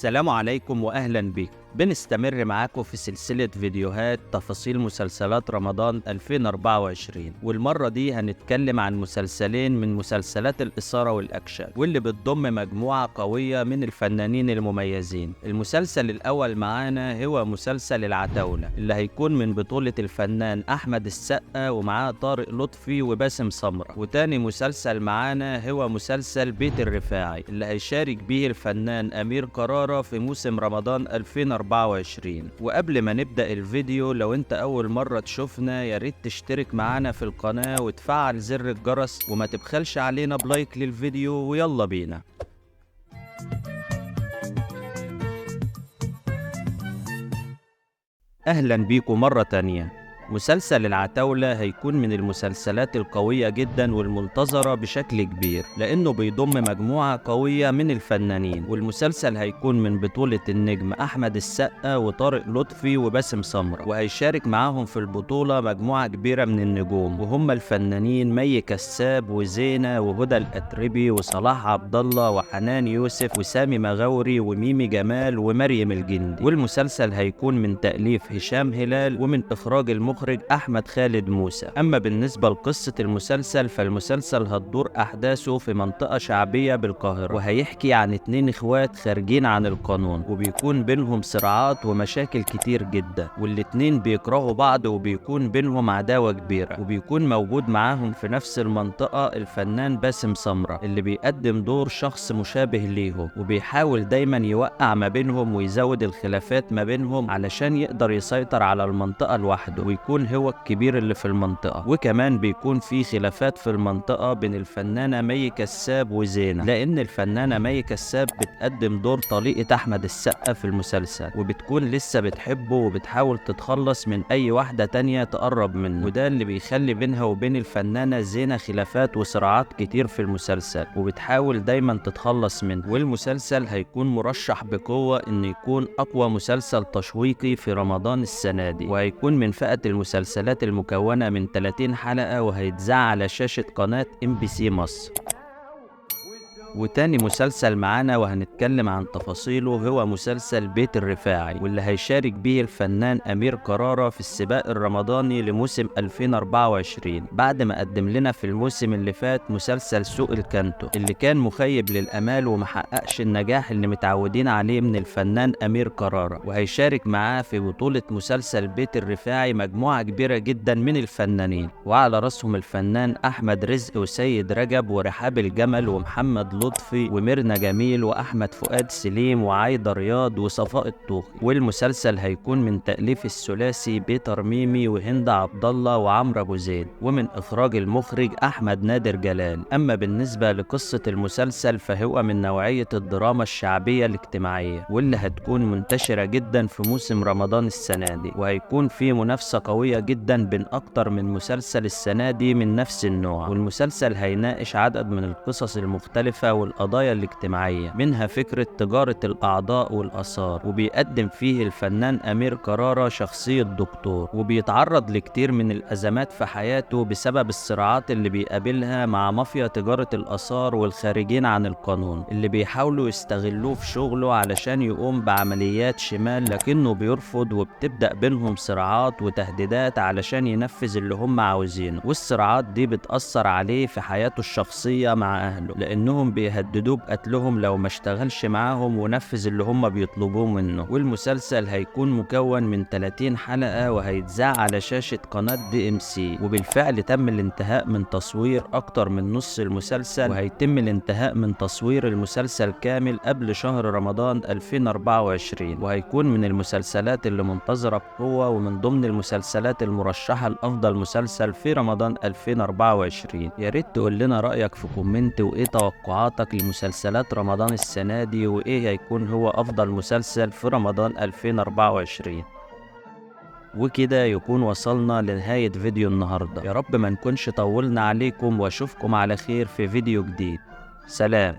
السلام عليكم وأهلا بكم. بنستمر معاكم في سلسلة فيديوهات تفاصيل مسلسلات رمضان 2024، والمرة دي هنتكلم عن مسلسلين من مسلسلات الإثارة والأكشن، واللي بتضم مجموعة قوية من الفنانين المميزين. المسلسل الأول معانا هو مسلسل العتاولة، اللي هيكون من بطولة الفنان أحمد السقا ومعاه طارق لطفي وباسم سمرة. وتاني مسلسل معانا هو مسلسل بيت الرفاعي، اللي هيشارك به الفنان أمير كرارة في موسم رمضان 2024. وقبل ما نبدأ الفيديو، لو انت أول مرة تشوفنا ياريت تشترك معانا في القناة وتفعل زر الجرس وما تبخلش علينا بلايك للفيديو، ويلا بينا. أهلا بيكم مرة تانية. مسلسل العتاولة هيكون من المسلسلات القوية جدا والمنتظرة بشكل كبير، لأنه بيضم مجموعة قوية من الفنانين. والمسلسل هيكون من بطولة النجم أحمد السقا وطارق لطفي وباسم سمرة، وهيشارك معاهم في البطولة مجموعة كبيرة من النجوم، وهم الفنانين مي كساب وزينة وهدى الأتربي وصلاح عبد الله وحنان يوسف وسامي مغاوري وميمي جمال ومريم الجندي. والمسلسل هيكون من تأليف هشام هلال ومن إخراج المخرج أحمد خالد موسى. أما بالنسبة لقصة المسلسل، فالمسلسل هتدور أحداثه في منطقة شعبية بالقاهرة، وهيحكي عن 2 إخوات خارجين عن القانون، وبيكون بينهم صراعات ومشاكل كتير جدا، والاتنين بيكرهوا بعض وبيكون بينهم عداوة كبيرة. وبيكون موجود معاهم في نفس المنطقة الفنان باسم سمرة، اللي بيقدم دور شخص مشابه ليهم، وبيحاول دايما يوقع ما بينهم ويزود الخلافات ما بينهم علشان يقدر يسيطر على المنطقة لوحده ويكون هو الكبير اللي في المنطقة. وكمان بيكون في خلافات في المنطقة بين الفنانة مي كساب وزينة، لأن الفنانة مي كساب بتقدم دور طليقة أحمد السقا في المسلسل، وبتكون لسه بتحبه وبتحاول تتخلص من أي واحدة تانية تقرب منه، وده اللي بيخلي بينها وبين الفنانة زينة خلافات وصراعات كتير في المسلسل، وبتحاول دايما تتخلص منه. والمسلسل هيكون مرشح بقوة إنه يكون أقوى مسلسل تشويقي في رمضان السنة دي، وهيكون من فئة المسلسلات المكونة من 30 حلقة، وهيتذاع على شاشة قناة MBC مصر. وتاني مسلسل معانا وهنتكلم عن تفاصيله هو مسلسل بيت الرفاعي، واللي هيشارك به الفنان أمير كرارة في السباق الرمضاني لموسم 2024، بعد ما قدم لنا في الموسم اللي فات مسلسل سوق الكانتو، اللي كان مخيب للأمال ومحققش النجاح اللي متعودين عليه من الفنان أمير كرارة. وهيشارك معاه في بطولة مسلسل بيت الرفاعي مجموعة كبيرة جدا من الفنانين، وعلى رأسهم الفنان أحمد رزق وسيد رجب ورحاب الجمل ومحمد لطفي وميرنا جميل واحمد فؤاد سليم وعايدة رياض وصفاء الطوخي. والمسلسل هيكون من تأليف الثلاثي بيتر ميمي وهند عبد الله وعمرو ابو زيد، ومن اخراج المخرج احمد نادر جلال. اما بالنسبه لقصه المسلسل، فهو من نوعيه الدراما الشعبيه الاجتماعيه، واللي هتكون منتشره جدا في موسم رمضان السنه دي، وهيكون في منافسه قويه جدا بين اكتر من مسلسل السنه دي من نفس النوع. والمسلسل هيناقش عدد من القصص المختلفه والقضايا الاجتماعية، منها فكرة تجارة الأعضاء والآثار، وبيقدم فيه الفنان أمير كرارة شخصية دكتور، وبيتعرض لكتير من الأزمات في حياته بسبب الصراعات اللي بيقابلها مع مافيا تجارة الآثار والخارجين عن القانون، اللي بيحاولوا يستغلوه في شغله علشان يقوم بعمليات شمال، لكنه بيرفض، وبتبدأ بينهم صراعات وتهديدات علشان ينفذ اللي هم عاوزينه. والصراعات دي بتأثر عليه في حياته الشخصية مع أهله، لأنهم بيهددوه بقتلهم لو ما اشتغلش معاهم ونفذ اللي هم بيطلبوه منه. والمسلسل هيكون مكون من 30 حلقة، وهيتذاع على شاشة قناة DMC. وبالفعل تم الانتهاء من تصوير أكتر من نص المسلسل، وهيتم الانتهاء من تصوير المسلسل كامل قبل شهر رمضان 2024، وهيكون من المسلسلات اللي منتظرة بقوة، ومن ضمن المسلسلات المرشحة لأفضل مسلسل في رمضان 2024. يا ريت تقول لنا رأيك في كومنت، وإيه توقعاتك لمسلسلات رمضان السنة دي، وإيه هيكون هو أفضل مسلسل في رمضان 2024. وكده يكون وصلنا لنهاية فيديو النهاردة. يا رب ما نكونش طولنا عليكم، واشوفكم على خير في فيديو جديد. سلام.